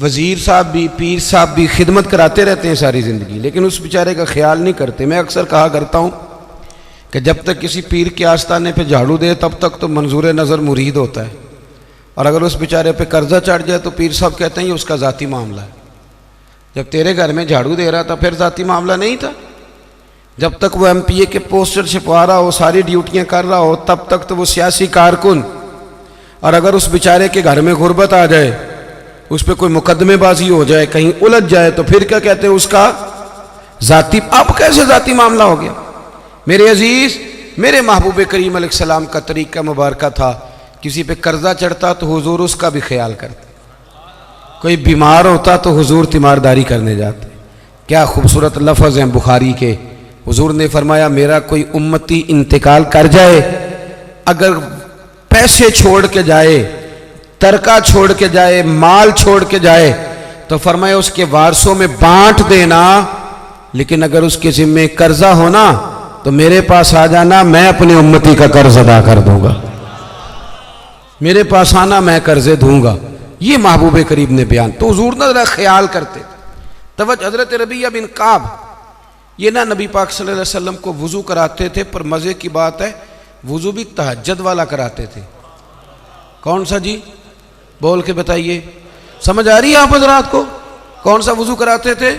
وزیر صاحب بھی پیر صاحب بھی خدمت کراتے رہتے ہیں ساری زندگی، لیکن اس بیچارے کا خیال نہیں کرتے۔ میں اکثر کہا کرتا ہوں کہ جب تک کسی پیر کے آستانے پہ جھاڑو دے تب تک تو منظور نظر مرید ہوتا ہے، اور اگر اس بیچارے پہ قرضہ چڑھ جائے تو پیر صاحب کہتے ہیں یہ اس کا ذاتی معاملہ ہے۔ جب تیرے گھر میں جھاڑو دے رہا تھا پھر ذاتی معاملہ نہیں تھا؟ جب تک وہ ایم پی اے کے پوسٹر چھپوا رہا ہو، ساری ڈیوٹیاں کر رہا ہو، تب تک تو وہ سیاسی کارکن، اور اگر اس بیچارے کے گھر میں غربت آ جائے، اس پہ کوئی مقدمے بازی ہو جائے، کہیں الجھ جائے، تو پھر کیا کہتے ہیں اس کا ذاتی۔ اب کیسے ذاتی معاملہ ہو گیا؟ میرے عزیز، میرے محبوب کریم علیہ السلام کا طریقہ مبارکہ تھا، کسی پہ قرضہ چڑھتا تو حضور اس کا بھی خیال کرتے، کوئی بیمار ہوتا تو حضور تیمارداری کرنے جاتے۔ کیا خوبصورت لفظ ہیں بخاری کے، حضور نے فرمایا میرا کوئی امتی انتقال کر جائے، اگر پیسے چھوڑ کے جائے، ترکہ چھوڑ کے جائے، مال چھوڑ کے جائے، تو فرمایا اس کے وارثوں میں بانٹ دینا، لیکن اگر اس کے ذمے قرضہ ہونا تو میرے پاس آ جانا، میں اپنے امتی کا قرض ادا کر دوں گا، میرے پاس آنا، میں قرضے دوں گا۔ یہ محبوب کریم نے بیان، تو حضور نہ ذرا خیال کرتے۔ توجہ، حضرت ربیعہ بن کعب یہ نہ نبی پاک صلی اللہ علیہ وسلم کو وضو کراتے تھے، پر مزے کی بات ہے وضو بھی تہجد والا کراتے تھے۔ کون سا جی؟ بول کے بتائیے، سمجھ آ رہی ہے آپ حضرات کو؟ کون سا وضو کراتے تھے؟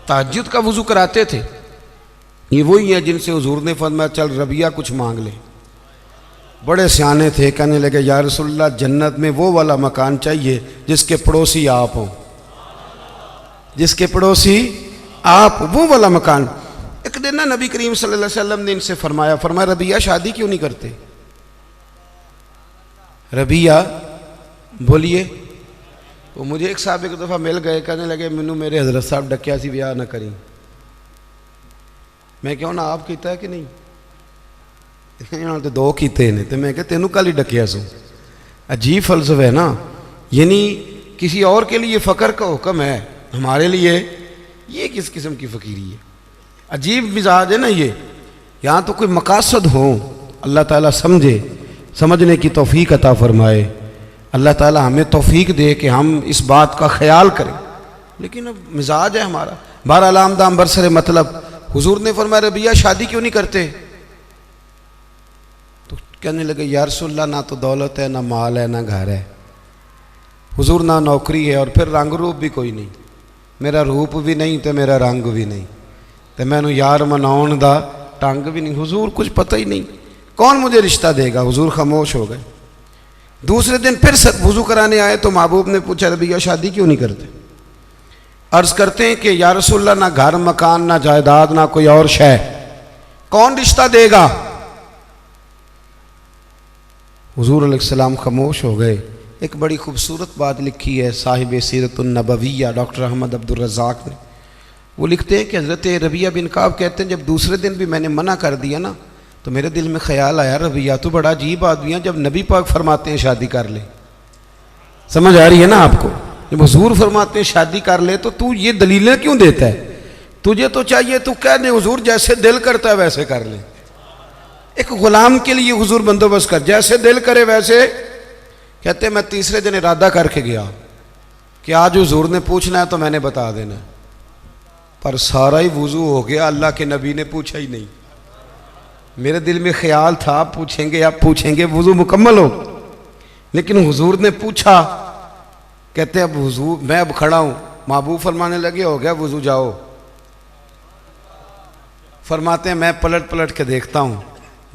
تہجد کا وضو کراتے تھے۔ یہ وہی ہیں جن سے حضور نے فرمایا چل ربیعہ کچھ مانگ لے۔ بڑے سیانے تھے، کہنے لگے یا رسول اللہ جنت میں وہ والا مکان چاہیے جس کے پڑوسی آپ ہوں، جس کے پڑوسی آپ، وہ والا مکان۔ ایک دن نا نبی کریم صلی اللہ علیہ وسلم نے ان سے فرمایا ربیعہ شادی کیوں نہیں کرتے؟ ربیعہ بولیے۔ وہ مجھے ایک صاحب ایک دفعہ مل گئے، کہنے لگے مینوں میرے حضرت صاحب ڈکیا سی بیاہ نہ کریں۔ میں کہوں نا آپ کیتا ہے کہ نہیں؟ انہوں نے دو کیتے ہیں، تو میں کہ تینوں کل ہی ڈکیا سو۔ عجیب فلسفہ ہے نا، یعنی کسی اور کے لیے فقر کا حکم ہے، ہمارے لیے یہ کس قسم کی فقیری ہے؟ عجیب مزاج ہے نا یہ۔ یہاں تو کوئی مقاصد ہو، اللہ تعالیٰ سمجھے، سمجھنے کی توفیق عطا فرمائے، اللہ تعالیٰ ہمیں توفیق دے کہ ہم اس بات کا خیال کریں، لیکن اب مزاج ہے ہمارا۔ بہرحال آمدام برسر مطلب، حضور نے فرمایا ربیعہ شادی کیوں نہیں کرتے؟ تو کہنے لگے یا رسول اللہ نہ تو دولت ہے، نہ مال ہے، نہ گھر ہے حضور، نہ نوکری ہے، اور پھر رنگ روپ بھی کوئی نہیں، میرا روپ بھی نہیں تو میرا رنگ بھی نہیں، تو میں نو یار مناؤن دا ٹنگ بھی نہیں۔ حضور کچھ پتہ ہی نہیں، کون مجھے رشتہ دے گا؟ حضور خاموش ہو گئے۔ دوسرے دن پھر وضو کرانے آئے تو محبوب نے پوچھا ربیعہ شادی کیوں نہیں کرتے؟ عرض کرتے ہیں کہ یا رسول اللہ نہ گھر مکان، نہ جائیداد، نہ کوئی اور شے، کون رشتہ دے گا؟ حضور علیہ السلام خاموش ہو گئے۔ ایک بڑی خوبصورت بات لکھی ہے صاحب سیرت النبویہ ڈاکٹر احمد عبد الرزاق نے، وہ لکھتے ہیں کہ حضرت ربیعہ بن کعب کہتے ہیں جب دوسرے دن بھی میں نے منع کر دیا نا تو میرے دل میں خیال آیا ربیعہ تو بڑا عجیب آدمی ہے، جب نبی پاک فرماتے ہیں شادی کر لے، سمجھ آ رہی ہے نا آپ کو؟ جب حضور فرماتے ہیں شادی کر لے تو یہ دلیلیں کیوں دیتا ہے؟ تجھے تو چاہیے تو کہہ دے حضور جیسے دل کرتا ہے ویسے کر لے۔ ایک غلام کے لیے حضور بندوبست کر، جیسے دل کرے ویسے۔ کہتے ہیں میں تیسرے دن ارادہ کر کے گیا کہ آج حضور نے پوچھنا ہے تو میں نے بتا دینا، پر سارا ہی وضو ہو گیا، اللہ کے نبی نے پوچھا ہی نہیں۔ میرے دل میں خیال تھا آپ پوچھیں گے، وضو مکمل ہو، لیکن حضور نے پوچھا۔ کہتے ہیں اب حضور میں اب کھڑا ہوں، محبوب فرمانے لگے ہو گیا وضو جاؤ۔ فرماتے ہیں میں پلٹ کے دیکھتا ہوں،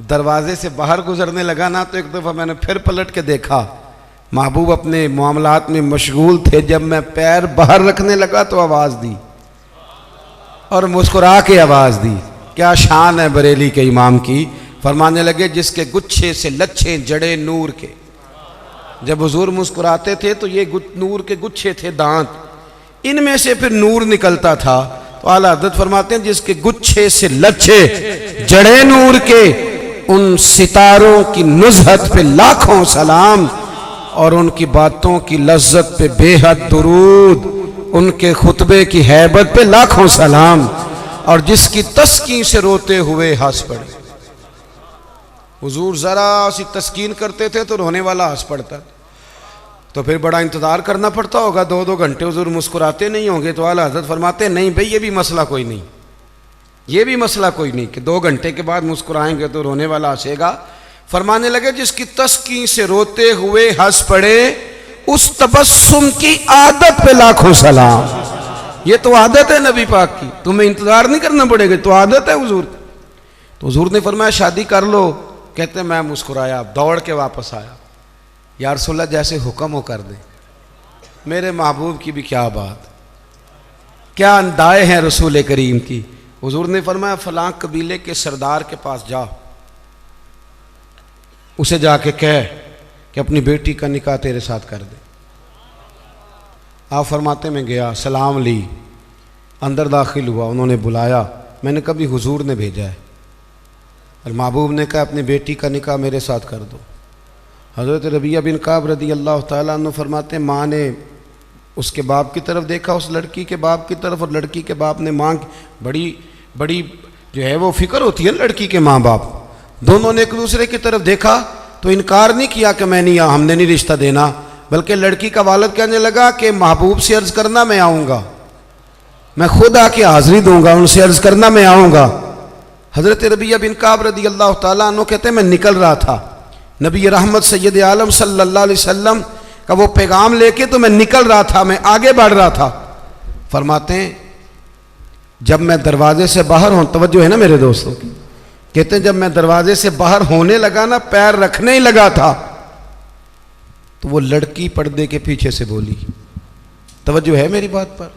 دروازے سے باہر گزرنے لگا نا تو ایک دفعہ میں نے پھر پلٹ کے دیکھا، محبوب اپنے معاملات میں مشغول تھے۔ جب میں پیر باہر رکھنے لگا تو آواز دی اور مسکرا کے آواز دی۔ کیا شان ہے بریلی کے امام کی، فرمانے لگے جس کے گچھے سے لچھیں جڑے نور کے۔ جب حضور مسکراتے تھے تو یہ نور کے گچھے تھے، دانت، ان میں سے پھر نور نکلتا تھا۔ تو اعلیٰ حضرت فرماتے ہیں جس کے گچھے سے لچھے جڑے نور کے، ان ستاروں کی نزہت پہ لاکھوں سلام، اور ان کی باتوں کی لذت پہ بے حد درود، ان کے خطبے کی ہیبت پہ لاکھوں سلام، اور جس کی تسکین سے روتے ہوئے ہنس پڑے۔ حضور ذرا سی تسکین کرتے تھے تو رونے والا ہنس پڑتا، تو پھر بڑا انتظار کرنا پڑتا ہوگا، 2 گھنٹے حضور مسکراتے نہیں ہوں گے. تو اعلیٰ حضرت فرماتے نہیں بھئی یہ بھی مسئلہ کوئی نہیں، یہ بھی مسئلہ کوئی نہیں کہ 2 گھنٹے کے بعد مسکرائیں گے تو رونے والا ہنسے گا. فرمانے لگے جس کی تسکین سے روتے ہوئے ہنس پڑے اس تبسم کی عادت پہ لاکھوں سلام. یہ تو عادت ہے نبی پاک کی، تمہیں انتظار نہیں کرنا پڑے گا، تو عادت ہے حضور. تو حضور نے فرمایا شادی کر لو. کہتے ہیں میں مسکرایا، دوڑ کے واپس آیا. یا رسول اللہ جیسے حکم ہو کر دیں. میرے محبوب کی بھی کیا بات، کیا اندائے ہیں رسول کریم کی. حضور نے فرمایا فلاں قبیلے کے سردار کے پاس جا، اسے جا کے کہہ کہ اپنی بیٹی کا نکاح تیرے ساتھ کر دے. آپ فرماتے میں گیا، سلام لی، اندر داخل ہوا. انہوں نے بلایا، میں نے کبھی حضور نے بھیجا ہے، اور محبوب نے کہا اپنی بیٹی کا نکاح میرے ساتھ کر دو. حضرت ربیعہ بن کعب رضی اللہ تعالیٰ عنہ فرماتے ہیں ماں نے اس کے باپ کی طرف دیکھا، اس لڑکی کے باپ کی طرف، اور لڑکی کے باپ نے ماں بڑی جو ہے وہ فکر ہوتی ہے لڑکی کے ماں باپ. دونوں نے ایک دوسرے کی طرف دیکھا تو انکار نہیں کیا کہ میں نہیں ہم نے نہیں رشتہ دینا، بلکہ لڑکی کا والد کہنے لگا کہ محبوب سے عرض کرنا میں آؤں گا، میں خود آ کے حاضری دوں گا، ان سے عرض کرنا میں آؤں گا. حضرت ربیعہ بن کعب رضی اللہ تعالیٰ عنہ کہتے ہیں میں نکل رہا تھا، نبی رحمت سید عالم صلی اللہ علیہ وسلم کا وہ پیغام لے کے تو میں نکل رہا تھا، میں آگے بڑھ رہا تھا. فرماتے ہیں جب میں دروازے سے باہر ہوں، توجہ ہے نا میرے دوستوں کی، کہتے ہیں جب میں دروازے سے باہر ہونے لگا نا، پیر رکھنے ہی لگا تھا، تو وہ لڑکی پردے کے پیچھے سے بولی. توجہ ہے میری بات پر؟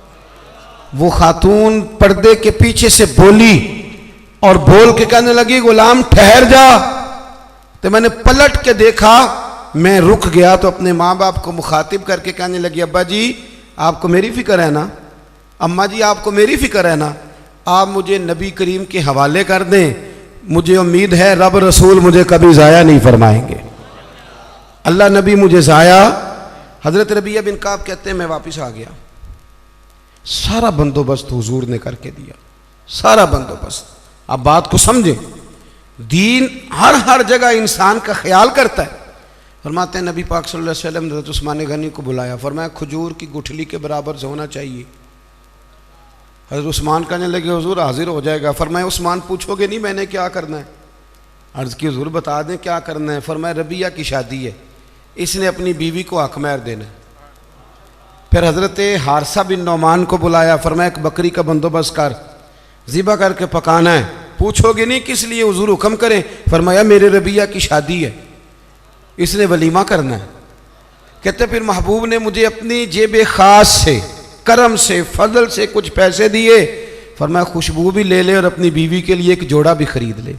وہ خاتون پردے کے پیچھے سے بولی اور بول کے کہنے لگی غلام ٹھہر جا. تو میں نے پلٹ کے دیکھا، میں رک گیا تو اپنے ماں باپ کو مخاطب کر کے کہنے لگی ابا جی آپ کو میری فکر ہے نا، اماں جی آپ کو میری فکر ہے نا، آپ مجھے نبی کریم کے حوالے کر دیں، مجھے امید ہے رب رسول مجھے کبھی ضائع نہیں فرمائیں گے، اللہ نبی مجھے ضائع. حضرت ربیعہ بن کعب کہتے ہیں میں واپس آ گیا، سارا بندوبست حضور نے کر کے دیا، سارا بندوبست. اب بات کو سمجھیں، دین ہر جگہ انسان کا خیال کرتا ہے. فرماتے ہیں نبی پاک صلی اللہ علیہ وسلم حضرت عثمان غنی کو بلایا، فرمایا کھجور کی گٹھلی کے برابر سے ہونا چاہیے. حضرت عثمان کہنے لگے حضور حاضر ہو جائے گا. فرمایا عثمان پوچھو گے نہیں میں نے کیا کرنا ہے؟ عرض کی حضور بتا دیں کیا کرنا ہے. فرمایا ربیعہ کی شادی ہے، اس نے اپنی بیوی کو حق مہر دینا ہے. پھر حضرت حارثہ بن نعمان کو بلایا، فرمایا ایک بکری کا بندوبست کر، ذبح کر کے پکانا ہے. پوچھو گے نہیں کس لیے حضور حکم کریں؟ فرمایا میرے ربیعہ کی شادی ہے، اس نے ولیمہ کرنا ہے. کہتے پھر محبوب نے مجھے اپنی جیب خاص سے، کرم سے، فضل سے کچھ پیسے دیے. فرمایا خوشبو بھی لے لے اور اپنی بیوی کے لیے ایک جوڑا بھی خرید لے.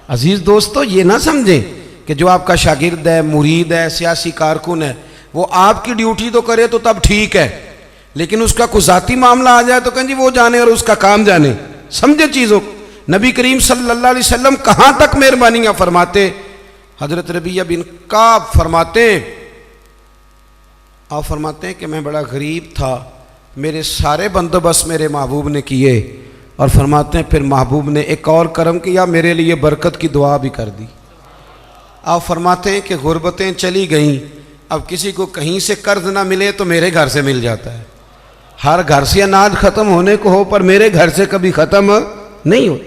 عزیز دوستو یہ نہ سمجھیں کہ جو آپ کا شاگرد ہے، مرید ہے، سیاسی کارکن ہے، وہ آپ کی ڈیوٹی تو کرے تو تب ٹھیک ہے، لیکن اس کا کوئی ذاتی معاملہ آ جائے تو کہیں جی وہ جانے اور اس کا کام جانے. سمجھے چیزوں. نبی کریم صلی اللہ علیہ وسلم کہاں تک مہربانیاں فرماتے. حضرت ربیعہ بن کعب فرماتے ہیں کہ میں بڑا غریب تھا، میرے سارے بندوبست میرے محبوب نے کیے. اور فرماتے ہیں پھر محبوب نے ایک اور کرم کیا، میرے لیے برکت کی دعا بھی کر دی. آپ فرماتے ہیں کہ غربتیں چلی گئیں، اب کسی کو کہیں سے قرض نہ ملے تو میرے گھر سے مل جاتا ہے. ہر گھر سے اناج ختم ہونے کو ہو پر میرے گھر سے کبھی ختم نہیں ہو.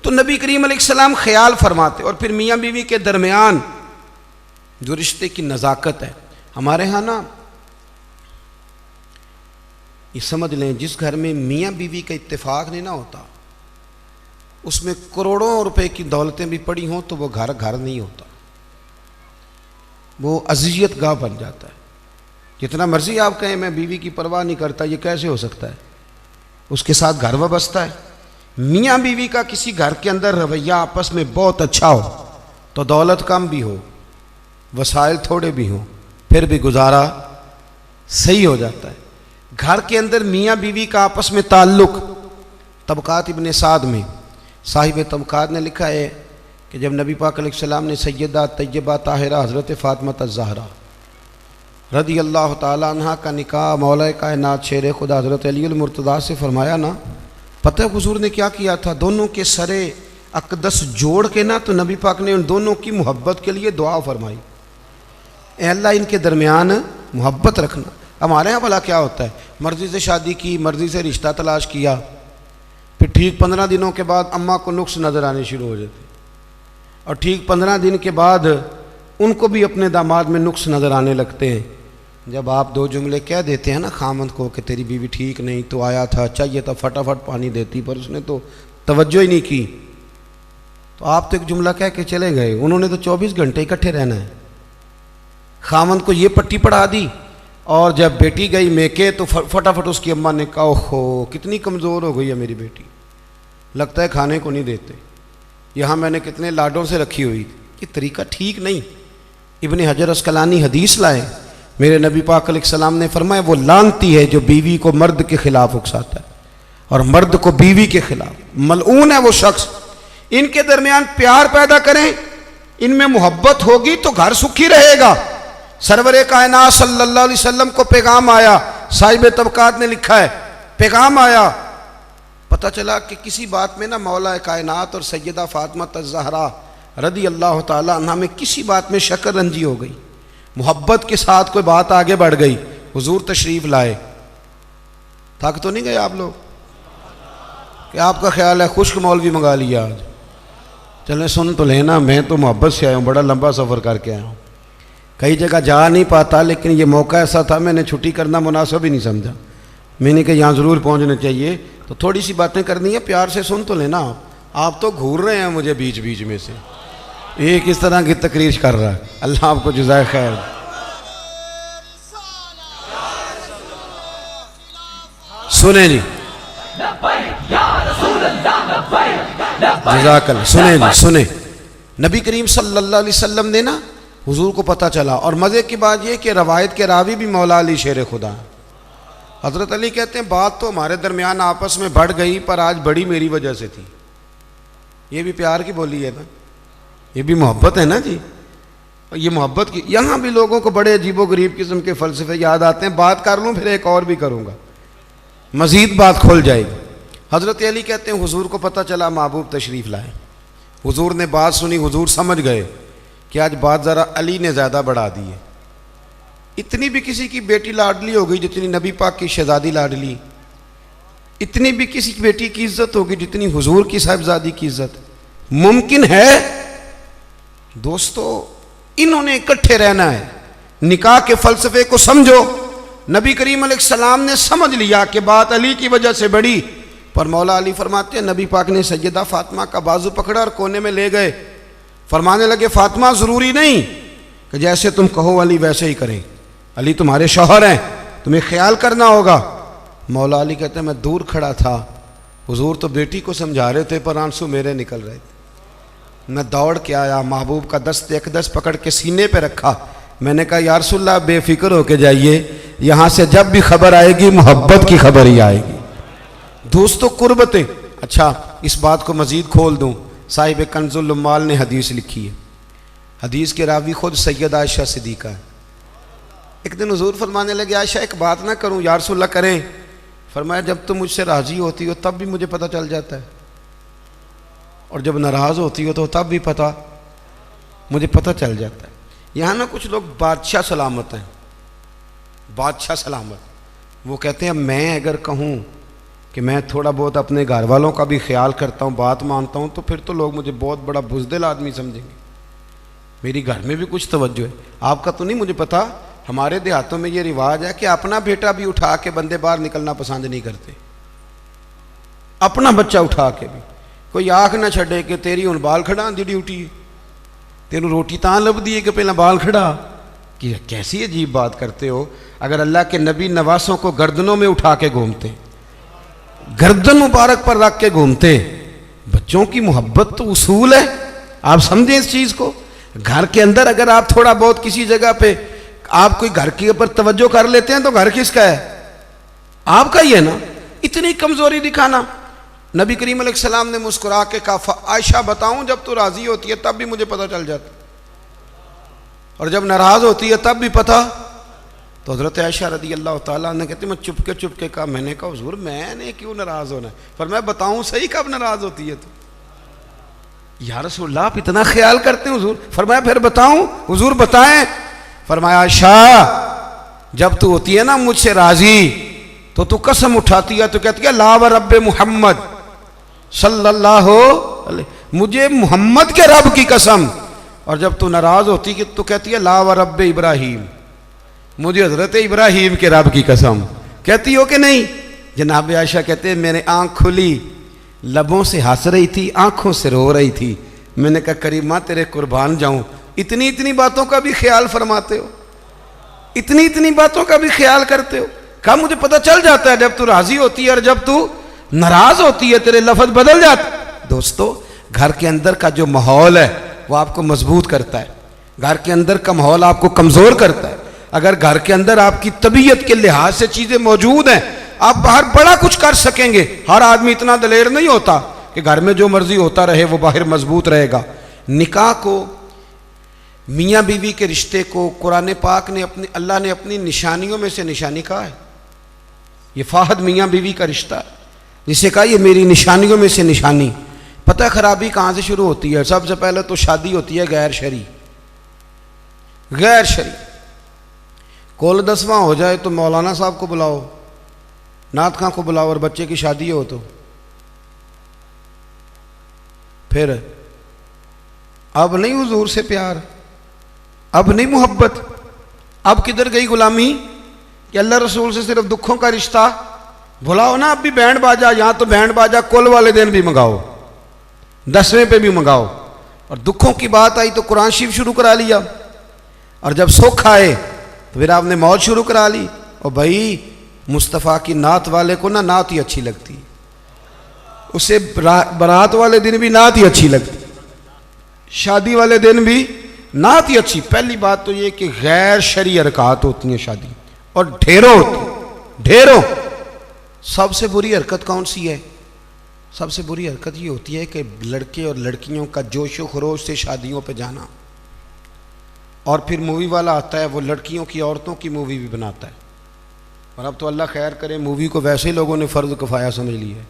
تو نبی کریم علیہ السلام خیال فرماتے. اور پھر میاں بیوی کے درمیان جو رشتے کی نزاکت ہے، ہمارے ہاں نا یہ سمجھ لیں جس گھر میں میاں بیوی کا اتفاق نہیں نہ ہوتا، اس میں کروڑوں روپے کی دولتیں بھی پڑی ہوں تو وہ گھر نہیں ہوتا، وہ اذیت گاہ بن جاتا ہے. جتنا مرضی آپ کہیں میں بیوی کی پرواہ نہیں کرتا، یہ کیسے ہو سکتا ہے؟ اس کے ساتھ گھر وابستہ ہے. میاں بیوی کا کسی گھر کے اندر رویہ آپس میں بہت اچھا ہو تو دولت کم بھی ہو، وسائل تھوڑے بھی ہوں، پھر بھی گزارا صحیح ہو جاتا ہے. گھر کے اندر میاں بیوی کا آپس میں تعلق، طبقات ابن سعد میں صاحب طبقات نے لکھا ہے کہ جب نبی پاک علیہ السلام نے سیدہ طیبہ طاہرہ حضرت فاطمہ الزہرا رضی اللہ تعالیٰ عنہ کا نکاح مولا کائنات شیر خدا حضرت علی المرتضیٰ سے فرمایا نا، پتہ ہے حضور نے کیا کیا تھا؟ دونوں کے سرے اقدس جوڑ کے نا تو نبی پاک نے ان دونوں کی محبت کے لیے دعا فرمائی، اے اللہ ان کے درمیان محبت رکھنا. ہمارے ہاں بھلا کیا ہوتا ہے, مرضی سے شادی کی, مرضی سے رشتہ تلاش کیا, پھر ٹھیک 15 دنوں کے بعد اماں کو نقص نظر آنے شروع ہو جاتے, اور ٹھیک 15 دن کے بعد ان کو بھی اپنے داماد میں نقص نظر آنے لگتے ہیں. جب آپ 2 جملے کہہ دیتے ہیں نا خامند کو کہ تیری بیوی ٹھیک نہیں, تو آیا تھا, چاہیے تھا فٹافٹ پانی دیتی, پر اس نے تو توجہ ہی نہیں کی, تو آپ تو ایک جملہ کہہ کے چلے گئے, انہوں نے تو 24 گھنٹے اکٹھے رہنا ہے. خامند کو یہ پٹی پڑھا دی, اور جب بیٹی گئی میکے تو فٹافٹ اس کی اماں نے کہا اوہو کتنی کمزور ہو گئی ہے میری بیٹی, لگتا ہے کھانے کو نہیں دیتے, یہاں میں نے کتنے لاڈوں سے رکھی ہوئی. یہ طریقہ ٹھیک نہیں. ابن حجر اسقلانی حدیث لائے, میرے نبی پاک علیہ السلام نے فرمایا وہ لعنتی ہے جو بیوی کو مرد کے خلاف اکساتا ہے اور مرد کو بیوی کے خلاف. ملعون ہے وہ شخص. ان کے درمیان پیار پیدا کریں, ان میں محبت ہوگی تو گھر سکھی رہے گا. سرور کائنات صلی اللہ علیہ وسلم کو پیغام آیا, صاحب طبقات نے لکھا ہے, پیغام آیا, پتہ چلا کہ کسی بات میں نا مولا کائنات اور سیدہ فاطمہ الزہرا رضی اللہ تعالی عنہا میں کسی بات میں شکر رنجی ہو گئی, محبت کے ساتھ کوئی بات آگے بڑھ گئی, حضور تشریف لائے. تھک تو نہیں گئے آپ لوگ کہ آپ کا خیال ہے خشک مولوی منگا لیا آج, چلیں سن تو لینا, میں تو محبت سے آیا ہوں, بڑا لمبا سفر کر کے آیا ہوں, کئی جگہ جا نہیں پاتا, لیکن یہ موقع ایسا تھا میں نے چھٹی کرنا مناسب ہی نہیں سمجھا, میں نے کہا یہاں ضرور پہنچنا چاہیے, تو تھوڑی سی باتیں کرنی ہیں, پیار سے سن تو لینا. آپ تو گھور رہے ہیں مجھے بیچ بیچ میں سے, یہ کس طرح کی تقریر کر رہا ہے, اللہ آپ کو جزائے خیر. سنیں جی, جزاک اللہ, سنیں جی سنیں. نبی کریم صلی اللہ علیہ وسلم نے نا حضور کو پتہ چلا, اور مزے کی بات یہ کہ روایت کے راوی بھی مولا علی شیر خدا. حضرت علی کہتے ہیں بات تو ہمارے درمیان آپس میں بڑھ گئی, پر آج بڑی میری وجہ سے تھی. یہ بھی پیار کی بولی ہے نا, یہ بھی محبت ہے نا جی. یہ محبت کی, یہاں بھی لوگوں کو بڑے عجیب و غریب قسم کے فلسفے یاد آتے ہیں, بات کر لوں پھر ایک اور بھی کروں گا, مزید بات کھل جائے گی. حضرت علی کہتے ہیں حضور کو پتہ چلا محبوب تشریف لائے, حضور نے بات سنی, حضور سمجھ گئے کہ آج بات ذرا علی نے زیادہ بڑھا دی ہے. اتنی بھی کسی کی بیٹی لاڈلی ہو گئی جتنی نبی پاک کی شہزادی لاڈلی, اتنی بھی کسی کی بیٹی کی عزت ہوگی جتنی حضور کی صاحبزادی کی عزت. ممکن ہے دوستو, انہوں نے اکٹھے رہنا ہے. نکاح کے فلسفے کو سمجھو. نبی کریم علیہ السلام نے سمجھ لیا کہ بات علی کی وجہ سے بڑی, پر مولا علی فرماتے ہیں نبی پاک نے سیدہ فاطمہ کا بازو پکڑا اور کونے میں لے گئے, فرمانے لگے فاطمہ ضروری نہیں کہ جیسے تم کہو علی ویسے ہی کریں, علی تمہارے شوہر ہیں, تمہیں خیال کرنا ہوگا. مولا علی کہتے ہیں میں دور کھڑا تھا, حضور تو بیٹی کو سمجھا رہے تھے پر آنسو میرے نکل رہے تھے. میں دوڑ کے آیا, محبوب کا دست اقدس پکڑ کے سینے پہ رکھا, میں نے کہا یا رسول اللہ بے فکر ہو کے جائیے, یہاں سے جب بھی خبر آئے گی محبت کی خبر ہی آئے گی. دوستو قربتیں. اچھا اس بات کو مزید کھول دوں, صاحب کنز العمال نے حدیث لکھی ہے, حدیث کے راوی خود سیدہ عائشہ صدیقہ ہے. ایک دن حضور فرمانے لگے عائشہ ایک بات نہ کروں, یا رسول اللہ کریں. فرمایا جب تم مجھ سے راضی ہوتی ہو تب بھی مجھے پتہ چل جاتا ہے, اور جب ناراض ہوتی ہو تو تب بھی مجھے پتہ چل جاتا ہے. یہاں نا کچھ لوگ بادشاہ سلامت ہیں, بادشاہ سلامت. وہ کہتے ہیں میں اگر کہوں کہ میں تھوڑا بہت اپنے گھر والوں کا بھی خیال کرتا ہوں, بات مانتا ہوں, تو پھر تو لوگ مجھے بہت بڑا بزدل آدمی سمجھیں گے, میری گھر میں بھی کچھ توجہ ہے. آپ کا تو نہیں مجھے پتا, ہمارے دیہاتوں میں یہ رواج ہے کہ اپنا بیٹا بھی اٹھا کے بندے باہر نکلنا پسند نہیں کرتے, اپنا بچہ اٹھا کے بھی. کوئی آنکھ نہ چھڑے کہ تیری ہن بال کھڑا دی ڈیوٹی, تینوں روٹی تاں لب دی ہے کہ پہلے بال کھڑا. کہ کیسی عجیب بات کرتے ہو. اگر اللہ کے نبی نواسوں کو گردنوں میں اٹھا کے گھومتے, گردن مبارک پر رکھ کے گھومتے, بچوں کی محبت تو اصول ہے, آپ سمجھیں اس چیز کو. گھر کے اندر اگر آپ تھوڑا بہت کسی جگہ پہ آپ کوئی گھر کے اوپر توجہ کر لیتے ہیں تو گھر کس کا ہے؟ آپ کا ہی ہے نا. اتنی کمزوری دکھانا. نبی کریم علیہ السلام نے مسکرا کے کہا عائشہ بتاؤں جب تو راضی ہوتی ہے تب بھی مجھے پتہ چل جاتا, اور جب ناراض ہوتی ہے تب بھی پتہ. تو حضرت عائشہ رضی اللہ تعالیٰ نے کہتے میں چپ کے کہا, میں نے کہا حضور میں نے کیوں ناراض ہونا ہے؟ فرمایا بتاؤں صحیح کب ناراض ہوتی ہے تو؟ یا رسول اللہ آپ اتنا خیال کرتے ہیں حضور؟ فرمایا پھر بتاؤں؟ حضور بتائیں. فرمایا عائشہ جب تو ہوتی ہے نا مجھ سے راضی تو قسم اٹھاتی ہے، تو کہتی ہے لا و رب محمد صلی اللہ علیہ، مجھے محمد کے رب کی قسم. اور جب تو ناراض ہوتی ہے تو کہتی ہے لا و رب ابراہیم، مجھے حضرت ابراہیم کے رب کی قسم. کہتی ہو کہ نہیں؟ جناب عائشہ کہتے ہیں میرے آنکھ کھلی، لبوں سے ہنس رہی تھی، آنکھوں سے رو رہی تھی. میں نے کہا کریمہ تیرے قربان جاؤں، اتنی باتوں کا بھی خیال فرماتے ہو، اتنی باتوں کا بھی خیال کرتے ہو. کہا مجھے پتہ چل جاتا ہے جب تو راضی ہوتی ہے اور جب تو ناراض ہوتی ہے تیرے لفظ بدل جاتے. دوستو گھر کے اندر کا جو ماحول ہے وہ آپ کو مضبوط کرتا ہے، گھر کے اندر کا ماحول آپ کو کمزور کرتا ہے. اگر گھر کے اندر آپ کی طبیعت کے لحاظ سے چیزیں موجود ہیں آپ باہر بڑا کچھ کر سکیں گے. ہر آدمی اتنا دلیر نہیں ہوتا کہ گھر میں جو مرضی ہوتا رہے وہ باہر مضبوط رہے گا. نکاح کو، میاں بیوی کے رشتے کو قرآن پاک نے اللہ نے اپنی نشانیوں میں سے نشانی کہا ہے. یہ فاحد میاں بیوی کا رشتہ ہے، جسے کہا یہ میری نشانیوں میں سے نشانی. پتہ خرابی کہاں سے شروع ہوتی ہے؟ سب سے پہلے تو شادی ہوتی ہے غیر شرعی. غیر شرعی کول 10واں ہو جائے تو مولانا صاحب کو بلاؤ، نعت خاں کو بلاؤ، اور بچے کی شادی ہو تو پھر اب نہیں حضور سے پیار، اب نہیں محبت، اب کدھر گئی غلامی کہ اللہ رسول سے صرف دکھوں کا رشتہ. بلاؤ نا اب بھی بینڈ باجا، یہاں تو بینڈ باجا کل والے دن بھی منگاؤ، 10ویں پہ بھی منگاؤ. اور دکھوں کی بات آئی تو قرآن شریف شروع کرا لیا، اور جب سکھ آئے تو پھر آپ نے موت شروع کرا لی. اور بھائی مصطفیٰ کی نعت والے کو نا نعت ہی اچھی لگتی، اسے برات والے دن بھی نعت ہی اچھی لگتی، شادی والے دن بھی نعت ہی اچھی. پہلی بات تو یہ کہ غیر شرعی حرکات ہوتی ہیں شادی، اور ڈھیروں ہوتی، ڈھیروں. سب سے بری حرکت کون سی ہے؟ سب سے بری حرکت یہ ہوتی ہے کہ لڑکے اور لڑکیوں کا جوش و خروش سے شادیوں پہ جانا. اور پھر مووی والا آتا ہے وہ لڑکیوں کی عورتوں کی مووی بھی بناتا ہے. اور اب تو اللہ خیر کرے مووی کو ویسے ہی لوگوں نے فرض کفایہ سمجھ لی ہے.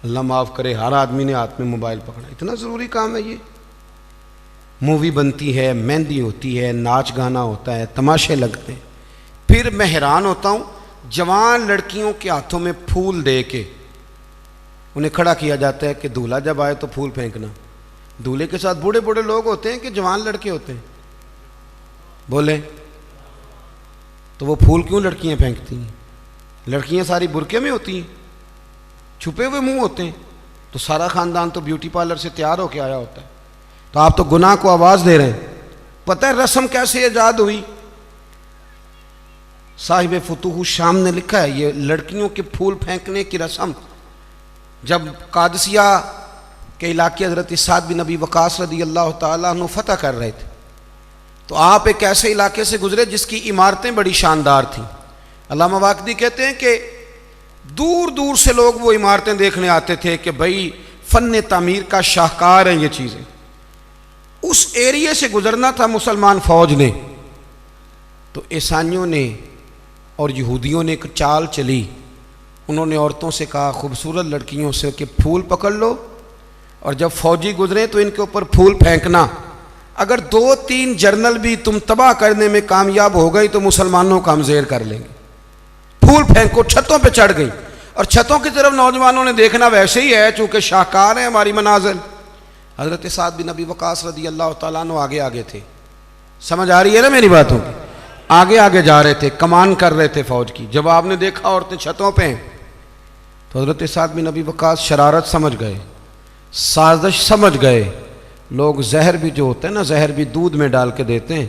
اللہ معاف کرے، ہر آدمی نے ہاتھ میں موبائل پکڑا. اتنا ضروری کام ہے یہ. مووی بنتی ہے، مہندی ہوتی ہے، ناچ گانا ہوتا ہے، تماشے لگتے ہیں. پھر میں حیران ہوتا ہوں جوان لڑکیوں کے ہاتھوں میں پھول دے کے انہیں کھڑا کیا جاتا ہے کہ دولہا جب آئے تو پھول پھینکنا. دولہے کے ساتھ بوڑھے بوڑھے لوگ ہوتے ہیں کہ جوان لڑکے ہوتے ہیں؟ بولے تو وہ پھول کیوں لڑکیاں پھینکتی ہیں؟ لڑکیاں ساری برقعے میں ہوتی ہیں، چھپے ہوئے منہ ہوتے ہیں. تو سارا خاندان تو بیوٹی پارلر سے تیار ہو کے آیا ہوتا ہے. تو آپ تو گناہ کو آواز دے رہے ہیں. پتہ ہے رسم کیسے ایجاد ہوئی؟ صاحب فتوح الشام نے لکھا ہے یہ لڑکیوں کے پھول پھینکنے کی رسم جب قادسیہ کے علاقے حضرت سعد بن ابی وقاص رضی اللہ تعالیٰ عنہ فتح کر رہے تھے تو آپ ایک ایسے علاقے سے گزرے جس کی عمارتیں بڑی شاندار تھیں. علامہ واقدی کہتے ہیں کہ دور دور سے لوگ وہ عمارتیں دیکھنے آتے تھے کہ بھئی فن تعمیر کا شاہکار ہیں یہ چیزیں. اس ایریے سے گزرنا تھا مسلمان فوج نے تو عیسائیوں نے اور یہودیوں نے ایک چال چلی. انہوں نے عورتوں سے کہا خوبصورت لڑکیوں سے کہ پھول پکڑ لو اور جب فوجی گزریں تو ان کے اوپر پھول پھینکنا. اگر 2-3 جرنل بھی تم تباہ کرنے میں کامیاب ہو گئی تو مسلمانوں کا ہم زیر کر لیں گے. پھول پھینکو. چھتوں پہ چڑھ گئی اور چھتوں کی طرف نوجوانوں نے دیکھنا ویسے ہی ہے چونکہ شاہکار ہیں ہماری منازل. حضرت سعد بن ابی وقاص رضی اللہ تعالیٰ عنہ آگے آگے تھے. سمجھ آ رہی ہے نا میری باتوں کی؟ آگے آگے جا رہے تھے، کمان کر رہے تھے فوج کی. جب آپ نے دیکھا عورتیں چھتوں پہ ہیں تو حضرت سعد بن ابی وقاص شرارت سمجھ گئے، سازش سمجھ گئے. لوگ زہر بھی جو ہوتا ہے نا، زہر بھی دودھ میں ڈال کے دیتے ہیں،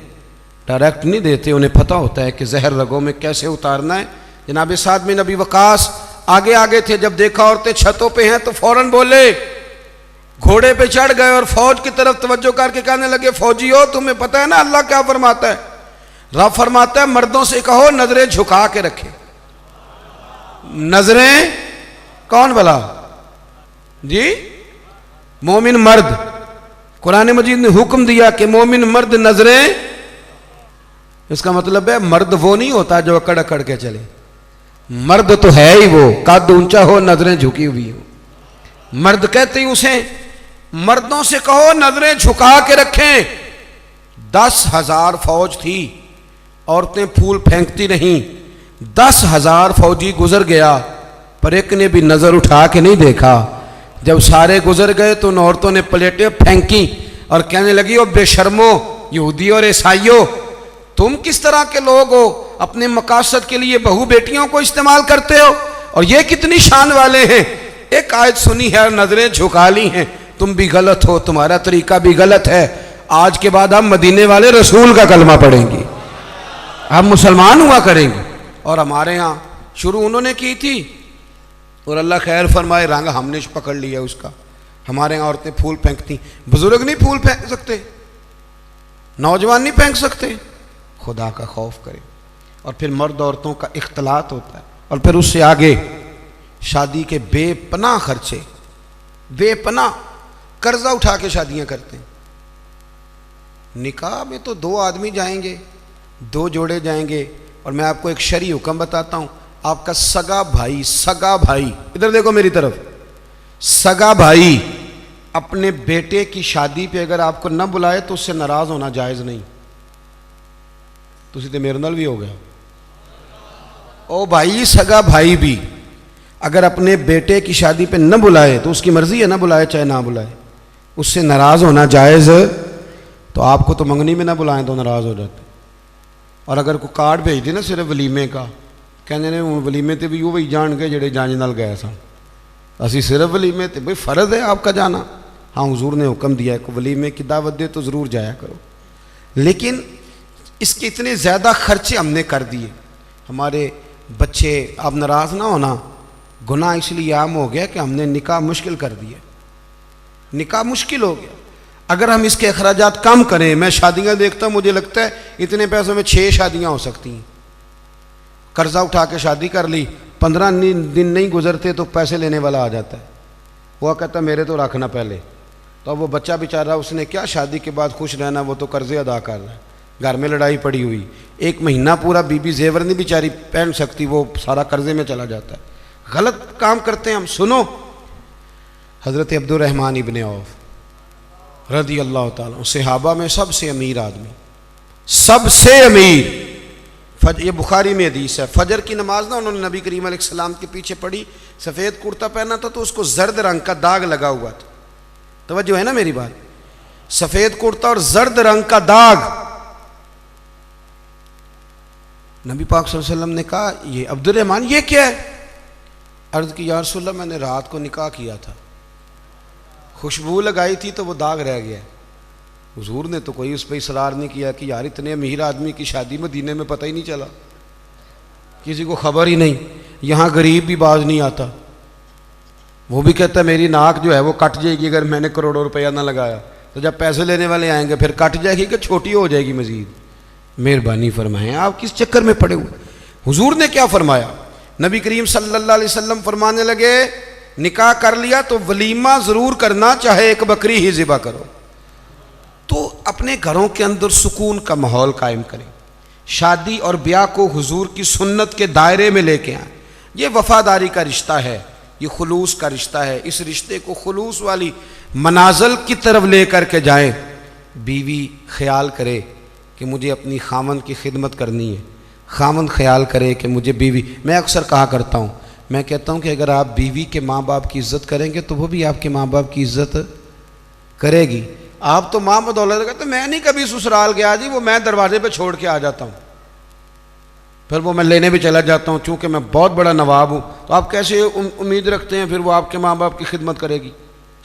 ڈائریکٹ نہیں دیتے. انہیں پتہ ہوتا ہے کہ زہر رگوں میں کیسے اتارنا ہے. جناب سعد بن ابی وقاص آگے آگے تھے. جب دیکھا عورتیں چھتوں پہ ہیں تو فوراً بولے، گھوڑے پہ چڑھ گئے اور فوج کی طرف توجہ کر کے کہنے لگے فوجیو تمہیں پتہ ہے نا اللہ کیا فرماتا ہے؟ رب فرماتا ہے مردوں سے کہو نظریں جھکا کے رکھے. نظریں کون بلا؟ جی مومن مرد. قرآن مجید نے حکم دیا کہ مومن مرد نظریں. اس کا مطلب ہے مرد وہ نہیں ہوتا جو اکڑ اکڑ کے چلے. مرد تو ہے ہی وہ قد اونچا ہو نظریں جھکی ہوئی ہو. مرد کہتے ہی اسے. مردوں سے کہو نظریں جھکا کے رکھیں. 10,000 فوج تھی عورتیں پھول پھینکتی نہیں. 10,000 فوجی گزر گیا پر ایک نے بھی نظر اٹھا کے نہیں دیکھا. جب سارے گزر گئے تو ان عورتوں نے پلیٹیں پھینکی اور کہنے لگی او بے شرمو یہودی اور عیسائیوں، تم کس طرح کے لوگ ہو، اپنے مقاصد کے لیے بہو بیٹیوں کو استعمال کرتے ہو اور یہ کتنی شان والے ہیں. ایک آیت سنی ہے اور نظریں جھکا لی ہیں. تم بھی غلط ہو، تمہارا طریقہ بھی غلط ہے. آج کے بعد ہم مدینے والے رسول کا کلمہ پڑھیں گے، ہم مسلمان ہوا کریں گے. اور ہمارے ہاں شروع انہوں نے کی تھی اور اللہ خیر فرمائے رنگ ہم نے پکڑ لیا اس کا. ہمارے ہاں عورتیں پھول پھینکتی، بزرگ نہیں پھول پھینک سکتے، نوجوان نہیں پھینک سکتے. خدا کا خوف کرے. اور پھر مرد عورتوں کا اختلاط ہوتا ہے. اور پھر اس سے آگے شادی کے بے پناہ خرچے، بے پناہ قرضہ اٹھا کے شادیاں کرتے ہیں. نکاح میں تو 2 آدمی جائیں گے، 2 جوڑے جائیں گے. اور میں آپ کو ایک شرعی حکم بتاتا ہوں. آپ کا سگا بھائی ادھر دیکھو میری طرف، سگا بھائی اپنے بیٹے کی شادی پہ اگر آپ کو نہ بلائے تو اس سے ناراض ہونا جائز نہیں. تو سیدھے میرے نال بھی ہو گیا. او بھائی سگا بھائی بھی اگر اپنے بیٹے کی شادی پہ نہ بلائے تو اس کی مرضی ہے، نہ بلائے چاہے نہ بلائے، اس سے ناراض ہونا جائز. تو آپ کو تو منگنی میں نہ بلائیں تو ناراض ہو جاتے. اور اگر کوئی کارڈ بھیج دے نا صرف ولیمے کا، کہنے نے ولیمے تے بھی وہی جان گئے جڑے جانج نال گئے سن، اسی صرف ولیمے تے. بھئی فرض ہے آپ کا جانا، ہاں حضور نے حکم دیا ہے کہ ولیمے کی دعوت دے تو ضرور جایا کرو. لیکن اس کے اتنے زیادہ خرچے ہم نے کر دیے. ہمارے بچے، آپ ناراض نہ ہونا، گناہ اس لیے عام ہو گیا کہ ہم نے نکاح مشکل کر دیا. نکاح مشکل ہو گیا. اگر ہم اس کے اخراجات کم کریں، میں شادیاں دیکھتا ہوں مجھے لگتا ہے اتنے پیسوں میں 6 شادیاں ہو سکتی ہیں. قرضہ اٹھا کے شادی کر لی، 15 دن نہیں گزرتے تو پیسے لینے والا آ جاتا ہے. وہ کہتا ہے میرے تو رکھنا پہلے. تو اب وہ بچہ بیچارہ اس نے کیا شادی کے بعد خوش رہنا، وہ تو قرضے ادا کر رہا ہے. گھر میں لڑائی پڑی ہوئی، 1 مہینہ پورا بی زیور نہیں بیچاری پہن سکتی، وہ سارا قرضے میں چلا جاتا ہے. غلط کام کرتے ہیں ہم. سنو، حضرت عبد الرحمن ابن عوف رضی اللہ تعالیٰ، صحابہ میں سب سے امیر آدمی، سب سے امیر. یہ بخاری میں حدیث ہے. فجر کی نماز نا انہوں نے نبی کریم علیہ السلام کے پیچھے پڑھی. سفید کرتا پہنا تھا تو اس کو زرد رنگ کا داغ لگا ہوا تھا. توجہ ہے نا میری بات؟ سفید کرتا اور زرد رنگ کا داغ. نبی پاک صلی اللہ علیہ وسلم نے کہا یہ عبد الرحمن یہ کیا ہے؟ عرض کی یا رسول اللہ میں نے رات کو نکاح کیا تھا، خوشبو لگائی تھی تو وہ داغ رہ گیا. حضور نے تو کوئی اس پہ اصرار نہیں کیا کہ یار اتنے امیر آدمی کی شادی مدینے میں پتہ ہی نہیں چلا، کسی کو خبر ہی نہیں. یہاں غریب بھی باز نہیں آتا، وہ بھی کہتا ہے میری ناک جو ہے وہ کٹ جائے گی اگر میں نے کروڑوں روپیہ نہ لگایا. تو جب پیسے لینے والے آئیں گے پھر کٹ جائے گی کہ چھوٹی ہو جائے گی مزید. مہربانی فرمائیں، آپ کس چکر میں پڑے ہوئے؟ حضور نے کیا فرمایا؟ نبی کریم صلی اللہ علیہ وسلم فرمانے لگے نکاح کر لیا تو ولیمہ ضرور کرنا، چاہے 1 بکری ہی ذبح کرو. تو اپنے گھروں کے اندر سکون کا ماحول قائم کریں. شادی اور بیاہ کو حضور کی سنت کے دائرے میں لے کے آئیں. یہ وفاداری کا رشتہ ہے، یہ خلوص کا رشتہ ہے. اس رشتے کو خلوص والی منازل کی طرف لے کر کے جائیں. بیوی خیال کرے کہ مجھے اپنی خاوند کی خدمت کرنی ہے، خاوند خیال کرے کہ مجھے بیوی. میں اکثر کہا کرتا ہوں، میں کہتا ہوں کہ اگر آپ بیوی کے ماں باپ کی عزت کریں گے تو وہ بھی آپ کے ماں باپ کی عزت کرے گی. آپ تو ماں بدولت کہتے میں نہیں کبھی سسرال گیا جی، وہ میں دروازے پہ چھوڑ کے آ جاتا ہوں، پھر وہ میں لینے بھی چلا جاتا ہوں چونکہ میں بہت بڑا نواب ہوں. تو آپ کیسے امید رکھتے ہیں پھر وہ آپ کے ماں باپ کی خدمت کرے گی؟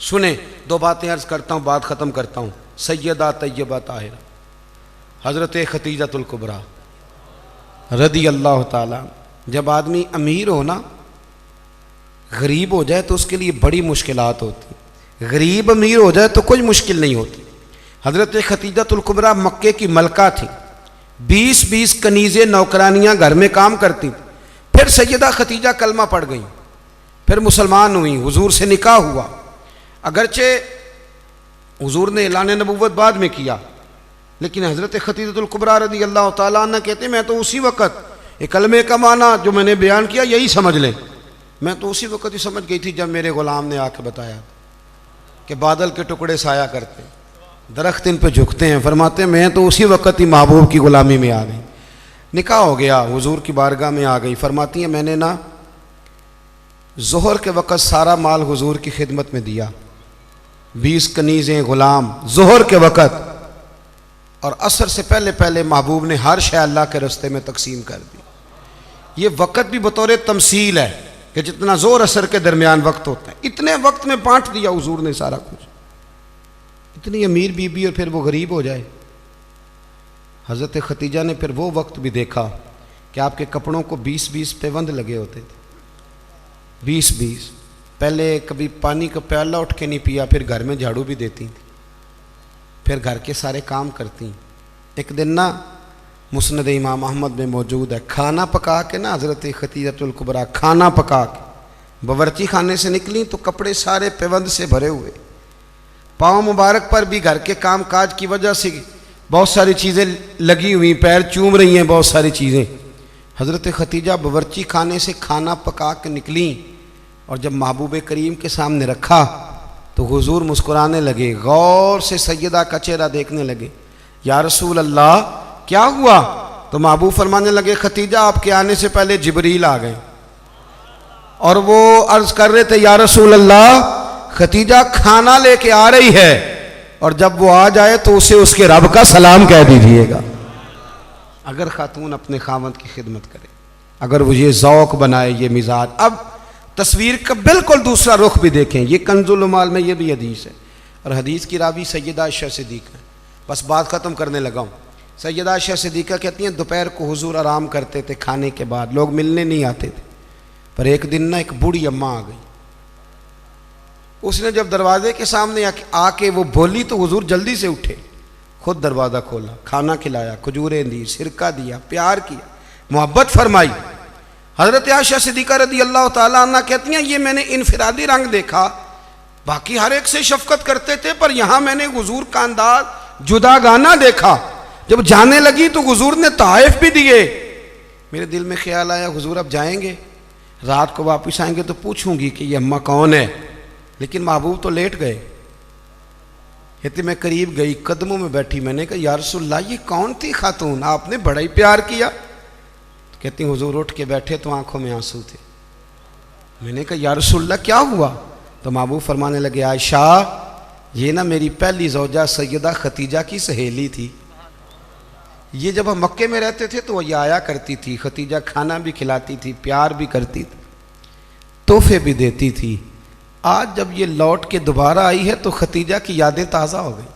سنیں 2 باتیں عرض کرتا ہوں، بات ختم کرتا ہوں. سیدہ طیبہ طاہرہ حضرت خدیجہ الکبریٰ رضی اللہ تعالیٰ. جب آدمی امیر ہو نا، غریب ہو جائے تو اس کے لیے بڑی مشکلات ہوتی. غریب امیر ہو جائے تو کوئی مشکل نہیں ہوتی. حضرت خدیجہ الکبریٰ مکے کی ملکہ تھی، 20 کنیزیں نوکرانیاں گھر میں کام کرتی. پھر سیدہ خدیجہ کلمہ پڑھ گئیں، پھر مسلمان ہوئیں، حضور سے نکاح ہوا. اگرچہ حضور نے اعلان نبوت بعد میں کیا، لیکن حضرت خدیجہ الکبریٰ رضی اللہ تعالیٰ عنہ کہتے ہیں میں تو اسی وقت یہ کلمے کا معنی جو میں نے بیان کیا یہی سمجھ لیں، میں تو اسی وقت ہی سمجھ گئی تھی جب میرے غلام نے آ کے بتایا کہ بادل کے ٹکڑے سایہ کرتے ہیں، درخت ان پہ جھکتے ہیں. فرماتے ہیں میں تو اسی وقت ہی محبوب کی غلامی میں آ گئی. نکاح ہو گیا، حضور کی بارگاہ میں آ گئی، فرماتی ہیں میں نے نا ظہر کے وقت سارا مال حضور کی خدمت میں دیا، 20 کنیزیں، غلام، ظہر کے وقت، اور عصر سے پہلے پہلے محبوب نے ہر شے اللہ کے رستے میں تقسیم کر دی۔ یہ وقت بھی بطور تمثیل ہے کہ جتنا زور عصر کے درمیان وقت ہوتا ہے اتنے وقت میں بانٹ دیا حضور نے سارا کچھ۔ اتنی امیر بی بی اور پھر وہ غریب ہو جائے۔ حضرت ختیجہ نے پھر وہ وقت بھی دیکھا کہ آپ کے کپڑوں کو 20 پیوند لگے ہوتے تھے، 20 پہلے کبھی پانی کا پیالہ اٹھ کے نہیں پیا، پھر گھر میں جھاڑو بھی دیتی تھی، پھر گھر کے سارے کام کرتی۔ ایک دن نا مسند امام احمد میں موجود ہے، کھانا پکا کے نا حضرت ختیجۃ الکبریٰ کھانا پکا کے باورچی خانے سے نکلی تو کپڑے سارے پیوند سے بھرے ہوئے، پاؤں مبارک پر بھی گھر کے کام کاج کی وجہ سے بہت ساری چیزیں لگی ہوئی، پیر چوم رہی ہیں بہت ساری چیزیں۔ حضرت ختیجہ باورچی خانے سے کھانا پکا کے نکلیں اور جب محبوب کریم کے سامنے رکھا تو حضور مسکرانے لگے، غور سے سیدہ کا چہرہ دیکھنے لگے۔ یا رسول اللہ کیا ہوا؟ تو محبوب فرمانے لگے ختیجہ آپ کے آنے سے پہلے جبریل آ گئے اور وہ عرض کر رہے تھے یا رسول اللہ ختیجہ کھانا لے کے آ رہی ہے اور جب وہ آ جائے تو اسے اس کے رب کا سلام کہہ دیجئے گا۔ اگر خاتون اپنے خاوند کی خدمت کرے، اگر وہ یہ ذوق بنائے، یہ مزاج۔ اب تصویر کا بالکل دوسرا رخ بھی دیکھیں، یہ کنز العمال میں یہ بھی حدیث ہے، اور حدیث کی راوی سیدہ عائشہ صدیقہ۔ بس بات ختم کرنے لگا ہوں۔ سیدہ عائشہ صدیقہ کہتی ہیں دوپہر کو حضور آرام کرتے تھے، کھانے کے بعد لوگ ملنے نہیں آتے تھے، پر ایک دن نا ایک بوڑھی اماں آ گئی۔ اس نے جب دروازے کے سامنے آ کے وہ بولی تو حضور جلدی سے اٹھے، خود دروازہ کھولا، کھانا کھلایا، کھجوریں دی، سرکہ دیا، پیار کیا، محبت فرمائی۔ حضرت عائشہ صدیقہ رضی اللہ تعالیٰ عنہ کہتی ہیں یہ میں نے انفرادی رنگ دیکھا، باقی ہر ایک سے شفقت کرتے تھے، پر یہاں میں نے حضور کا انداز جداگانہ دیکھا۔ جب جانے لگی تو حضور نے تحائف بھی دیے۔ میرے دل میں خیال آیا حضور اب جائیں گے، رات کو واپس آئیں گے تو پوچھوں گی کہ یہ اماں کون ہے، لیکن محبوب تو لیٹ گئے۔ کہتے میں قریب گئی، قدموں میں بیٹھی، میں نے کہا یا رسول اللہ یہ کون تھی خاتون، آپ نے بڑا ہی پیار کیا۔ کہتی حضور اٹھ کے بیٹھے تو آنکھوں میں آنسو تھے۔ میں نے کہا یا رسول اللہ کیا ہوا؟ تو محبوب فرمانے لگے عائشہ یہ نا میری پہلی زوجہ سیدہ ختیجہ کی سہیلی تھی، یہ جب ہم مکے میں رہتے تھے تو یہ آیا کرتی تھی، ختیجہ کھانا بھی کھلاتی تھی، پیار بھی کرتی تھی، تحفے بھی دیتی تھی۔ آج جب یہ لوٹ کے دوبارہ آئی ہے تو ختیجہ کی یادیں تازہ ہو گئی،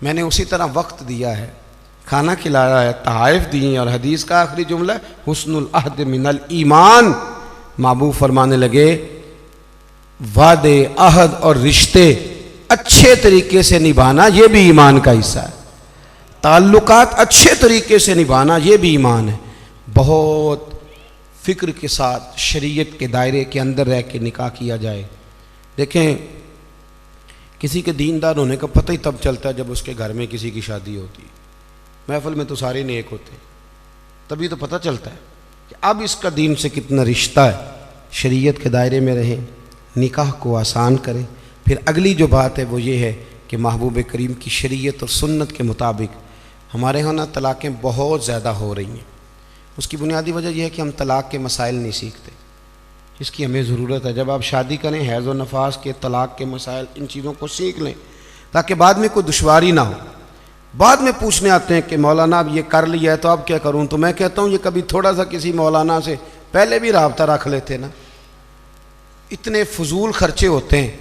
میں نے اسی طرح وقت دیا ہے، کھانا کھلایا ہے، تحائف دی ہیں، اور حدیث کا آخری جملہ حسن العہد من الایمان۔ محبوب فرمانے لگے وعدے، عہد اور رشتے اچھے طریقے سے نبھانا یہ بھی ایمان کا حصہ ہے، تعلقات اچھے طریقے سے نبھانا یہ بھی ایمان ہے۔ بہت فکر کے ساتھ شریعت کے دائرے کے اندر رہ کے نکاح کیا جائے۔ دیکھیں کسی کے دیندار ہونے کا پتہ ہی تب چلتا ہے جب اس کے گھر میں کسی کی شادی ہوتی ہے، محفل میں تو سارے نیک ہوتے ہیں، تبھی تو پتہ چلتا ہے کہ اب اس کا دین سے کتنا رشتہ ہے۔ شریعت کے دائرے میں رہیں، نکاح کو آسان کریں۔ پھر اگلی جو بات ہے وہ یہ ہے کہ محبوب کریم کی شریعت اور سنت کے مطابق ہمارے ہاں نا طلاقیں بہت زیادہ ہو رہی ہیں۔ اس کی بنیادی وجہ یہ ہے کہ ہم طلاق کے مسائل نہیں سیکھتے، اس کی ہمیں ضرورت ہے۔ جب آپ شادی کریں حیض و نفاس کے، طلاق کے مسائل، ان چیزوں کو سیکھ لیں تاکہ بعد میں کوئی دشواری نہ ہو۔ بعد میں پوچھنے آتے ہیں کہ مولانا اب یہ کر لیا ہے تو اب کیا کروں، تو میں کہتا ہوں یہ کبھی تھوڑا سا کسی مولانا سے پہلے بھی رابطہ رکھ لیتے نا، اتنے فضول خرچے ہوتے ہیں۔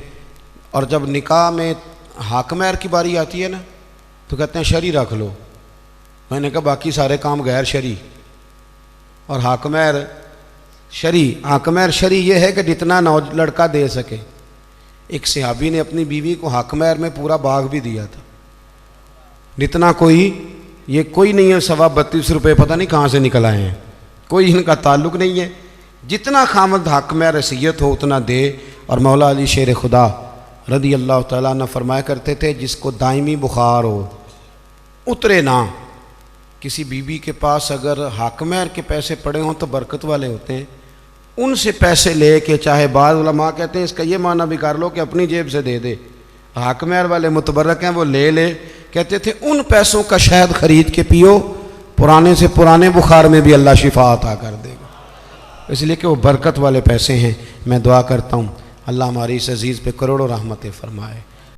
اور جب نکاح میں حاکم مہر کی باری آتی ہے نا تو کہتے ہیں شرعی رکھ لو، میں نے کہا باقی سارے کام غیر شرعی، اور حاکم مہر شرعی۔ حاکم مہر شرعی یہ ہے کہ جتنا لڑکا دے سکے۔ ایک صحابی نے اپنی بیوی کو حاکم مہر میں پورا باغ بھی دیا تھا، جتنا کوئی یہ کوئی نہیں ہے 32.5 روپے پتہ نہیں کہاں سے نکل آئے ہیں، کوئی ان کا تعلق نہیں ہے، جتنا خامد حاکم مہر حیثیت ہو اتنا دے۔ اور مولا علی شیر خدا رضی اللہ تعالیٰ عنہ فرمایا کرتے تھے جس کو دائمی بخار ہو اترے نہ، کسی بیوی کے پاس اگر حاکم مہر کے پیسے پڑے ہوں تو برکت والے ہوتے ہیں، ان سے پیسے لے کے، چاہے بعض علماء کہتے ہیں اس کا یہ معنی بھی کر لو کہ اپنی جیب سے دے دے، حاکم مہر والے متبرک ہیں وہ لے لے، کہتے تھے ان پیسوں کا شہد خرید کے پیو پرانے سے پرانے بخار میں بھی اللہ شفا عطا کر دے گا، اس لیے کہ وہ برکت والے پیسے ہیں۔ میں دعا کرتا ہوں اللہ ہماری اس عزیز پہ کروڑوں رحمتیں فرمائے۔